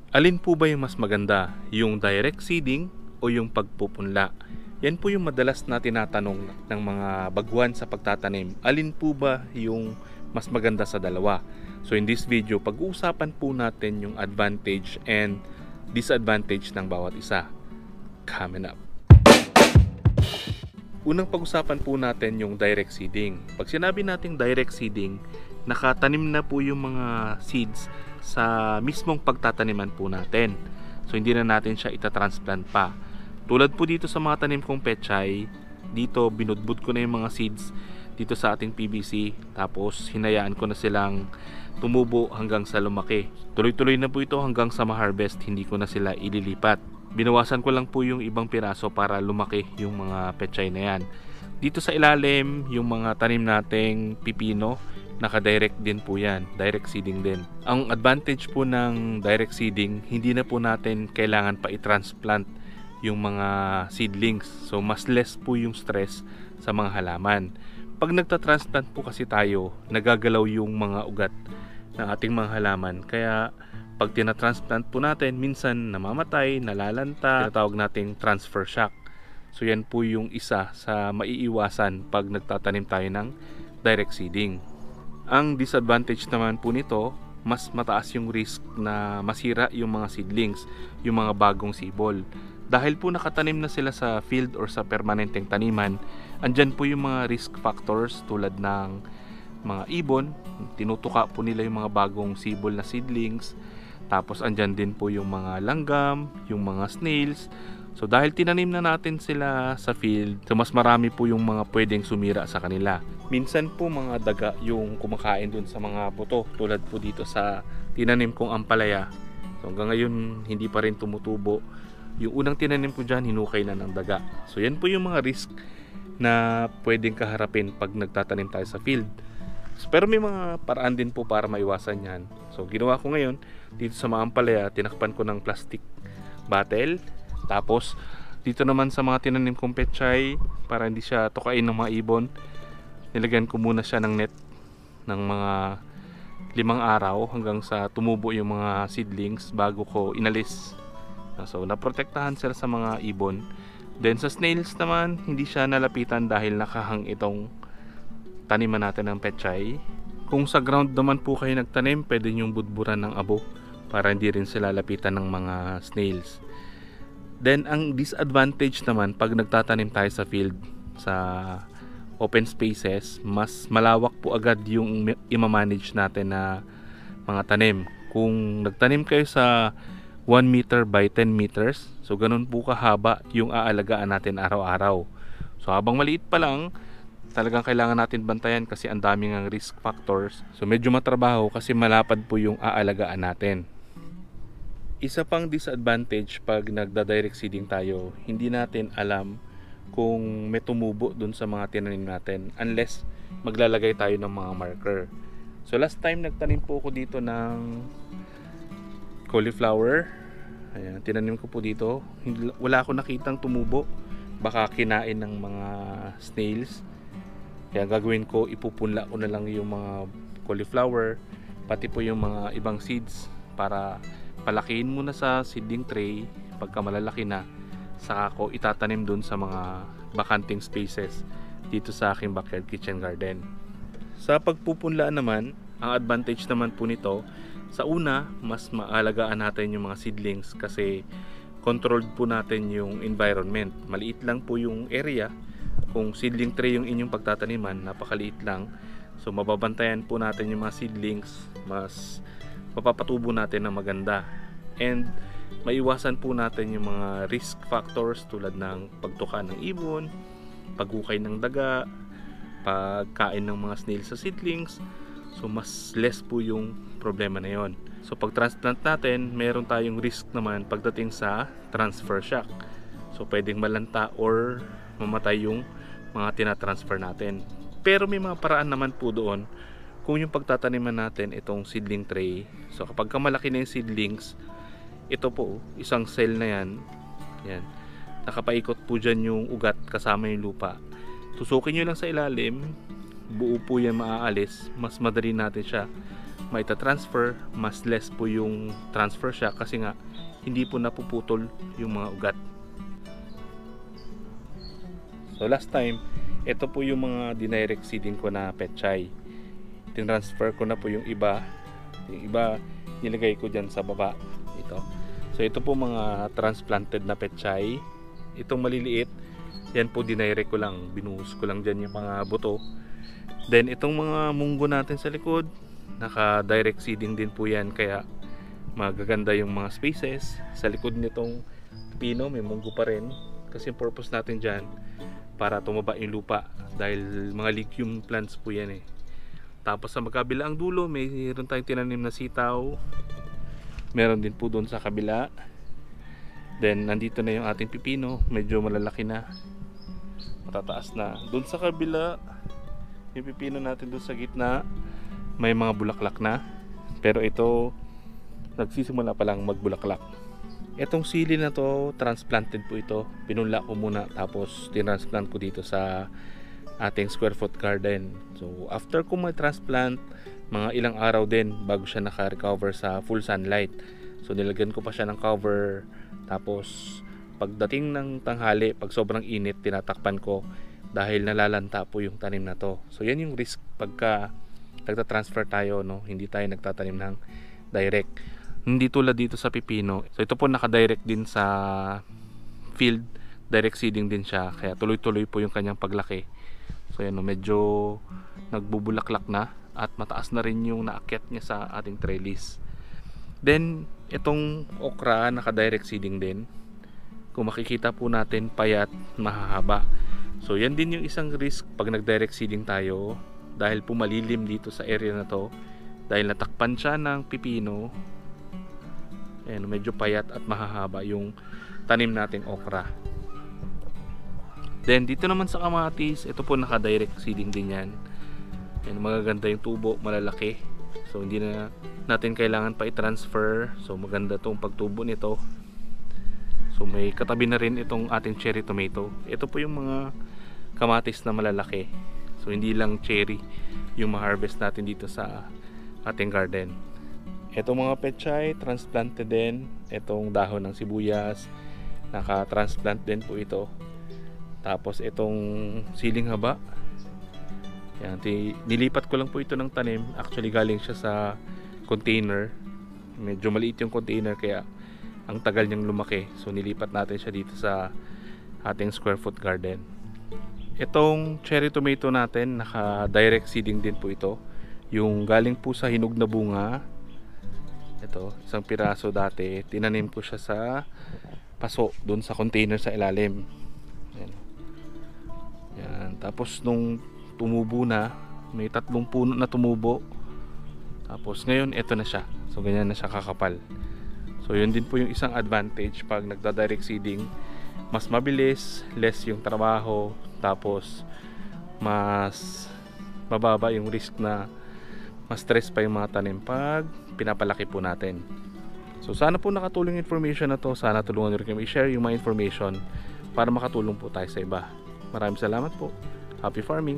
Alin po ba yung mas maganda? Yung direct seeding o yung pagpupunla? Yan po yung madalas na tinatanong ng mga baguhan sa pagtatanim. Alin po ba yung mas maganda sa dalawa? So in this video, pag-uusapan po natin yung advantage and disadvantage ng bawat isa. Coming up. Unang pag-usapan po natin yung direct seeding. Pag sinabi nating direct seeding, nakatanim na po yung mga seeds sa mismong pagtataniman po natin. So hindi na natin siya itatransplant pa. Tulad po dito sa mga tanim kong pechay, dito binudbud ko na yung mga seeds dito sa ating PVC, tapos hinayaan ko na silang tumubo hanggang sa lumaki. Tuloy-tuloy na po ito hanggang sa ma-harvest, hindi ko na sila ililipat. Binawasan ko lang po yung ibang piraso para lumaki yung mga pechay na yan. Dito sa ilalim, yung mga tanim nating pipino, naka-direct din po yan, direct seeding din. Ang advantage po ng direct seeding, hindi na po natin kailangan pa i-transplant yung mga seedlings. So mas less po yung stress sa mga halaman. Pag nagta-transplant po kasi tayo, nagagalaw yung mga ugat ng ating mga halaman. Kaya pag tina-transplant po natin, minsan namamatay, nalalanta, tinatawag nating transfer shock. So yan po yung isa sa maiiwasan pag nagtatanim tayo ng direct seeding. Ang disadvantage naman po nito, mas mataas yung risk na masira yung mga seedlings, yung mga bagong sibol. Dahil po nakatanim na sila sa field or sa permanenteng taniman, andyan po yung mga risk factors tulad ng mga ibon, tinutuka po nila yung mga bagong sibol na seedlings. Tapos andyan din po yung mga langgam, yung mga snails. So dahil tinanim na natin sila sa field, so mas marami po yung mga pwedeng sumira sa kanila. Minsan po mga daga yung kumakain dun sa mga buto, tulad po dito sa tinanim kong ampalaya. So hanggang ngayon hindi pa rin tumutubo. Yung unang tinanim ko dyan, hinukay na ng daga. So yan po yung mga risk na pwedeng kaharapin pag nagtatanim tayo sa field. So, pero may mga paraan din po para maiwasan yan. So ginawa ko ngayon, dito sa mga ampalaya, tinakpan ko ng plastic bottle. Tapos dito naman sa mga tinanim kong pechay, para hindi siya tukain ng mga ibon, nilagyan ko muna siya ng net ng mga 5 araw hanggang sa tumubo yung mga seedlings bago ko inalis. So naprotektahan sila sa mga ibon. Then sa snails naman, hindi siya nalapitan dahil nakahang itong taniman natin ng pechay. Kung sa ground naman po kayo nagtanim, pwede nyong budburan ng abo para hindi rin sila lapitan ng mga snails. Then ang disadvantage naman pag nagtatanim tayo sa field, sa open spaces, mas malawak po agad yung i-manage natin na mga tanim. Kung nagtanim kayo sa 1 meter by 10 meters, so ganun po kahaba yung aalagaan natin araw-araw. So habang maliit pa lang, talagang kailangan natin bantayan kasi ang daming ang risk factors. So medyo matrabaho kasi malapad po yung aalagaan natin. Isa pang disadvantage pag nagda-direct seeding tayo, hindi natin alam kung may tumubo dun sa mga tinanim natin unless maglalagay tayo ng mga marker. So last time nagtanim po ako dito ng cauliflower. Ayan, tinanim ko po dito. Wala akong nakitang tumubo. Baka kinain ng mga snails. Kaya gagawin ko, ipupunla ko na lang yung mga cauliflower, pati po yung mga ibang seeds para palakihin muna sa seedling tray. Pagka malalaki na, saka ko itatanim dun sa mga bakanting spaces dito sa aking backyard kitchen garden. Sa pagpupunlaan naman, ang advantage naman po nito, sa una, mas maalagaan natin yung mga seedlings kasi controlled po natin yung environment. Maliit lang po yung area. Kung seedling tray yung inyong pagtataniman, napakaliit lang. So mababantayan po natin yung mga seedlings, mas mapapatubo natin ng maganda. And maiwasan po natin yung mga risk factors tulad ng pagtuka ng ibon, paghukay ng daga, pagkain ng mga snails sa seedlings. So mas less po yung problema na yon. So pag transplant natin, meron tayong risk naman pagdating sa transfer shock. So pwedeng malanta or mamatay yung mga tinatransfer natin. Pero may mga paraan naman po doon kung yung pagtataniman natin itong seedling tray. So kapag malaki na yung seedlings, ito po, isang cell na yan, nakapaikot po dyan yung ugat kasama yung lupa. Tusukin nyo lang sa ilalim, buo po yan maaalis, mas madali natin siya maita-transfer, mas less po yung transfer siya kasi nga hindi po napuputol yung mga ugat. So last time, ito po yung mga dinirect seeding ko na petchay. Tinransfer ko na po yung iba. Yung iba nilagay ko dyan sa baba. Ito. So ito po mga transplanted na petchay. Itong maliliit, yan po dinirect ko lang. Binuhos ko lang dyan yung mga buto. Then itong mga munggo natin sa likod, naka direct seeding din po yan. Kaya magaganda yung mga spaces. Sa likod nitong pino may munggo pa rin. Kasi yung purpose natin dyan, para tumaba yung lupa. Dahil mga legume plants po yan eh. Tapos sa magkabilaang dulo, mayroon tayong tinanim na sitaw. Meron din po doon sa kabila. Then nandito na yung ating pipino, medyo malalaki na. Matataas na. Doon sa kabila, yung pipino natin doon sa gitna, may mga bulaklak na. Pero ito, nagsisimula pa lang magbulaklak. Itong sili na to, transplanted po ito. Pinunla ko muna tapos tinransplant ko dito sa ating square foot garden. So after ko mag-transplant, mga ilang araw din bago siya naka-recover sa full sunlight. So nilagyan ko pa siya ng cover. Tapos pagdating ng tanghali, pag sobrang init, tinatakpan ko dahil nalalanta po yung tanim na to. So yan yung risk pagka nagta-transfer tayo, no? Hindi tayo nagtatanim ng direct. Hindi tulad dito sa pipino. So ito po naka-direct din sa field. Direct seeding din siya. Kaya tuloy-tuloy po yung kanyang paglaki. So yan, medyo nagbubulaklak na at mataas na rin yung naakyat niya sa ating trellis. Then itong okra naka-direct seeding din. Kung makikita po natin, payat, mahahaba. So yan din yung isang risk pag nag-direct seeding tayo. Dahil po malilim dito sa area na to. Dahil natakpan siya ng pipino. Ayan, medyo payat at mahahaba yung tanim nating okra. Then dito naman sa kamatis, ito po naka-direct seeding din yan. Ayan, magaganda yung tubo, malalaki. So hindi na natin kailangan pa i-transfer. So maganda tong pagtubo nito. So may katabi na rin itong ating cherry tomato. Ito po yung mga kamatis na malalaki. So hindi lang cherry yung ma-harvest natin dito sa ating garden. Itong mga petchay, transplanted din. Itong dahon ng sibuyas, naka-transplant din po ito. Tapos itong siling haba, yan, nilipat ko lang po ito ng tanim. Actually galing siya sa container. Medyo maliit yung container kaya ang tagal niyang lumaki. So nilipat natin siya dito sa ating square foot garden. Itong cherry tomato natin, naka direct seeding din po ito. Yung galing po sa hinog na bunga. Ito, isang piraso dati. Tinanim ko siya sa paso doon sa container sa ilalim. Yan. Yan. Tapos nung tumubo na, may 3 puno na tumubo. Tapos ngayon ito na siya. So ganyan na siya kakapal. So yun din po yung isang advantage pag nagda-direct seeding. Mas mabilis, less yung trabaho, tapos mas mababa yung risk na mas stress pa yung mga tanim pag pinapalaki po natin. So sana po nakatulong yung information na to. Sana tulungan nyo rin kami i-share yung mga information para makatulong po tayo sa iba. Maraming salamat po. Happy farming!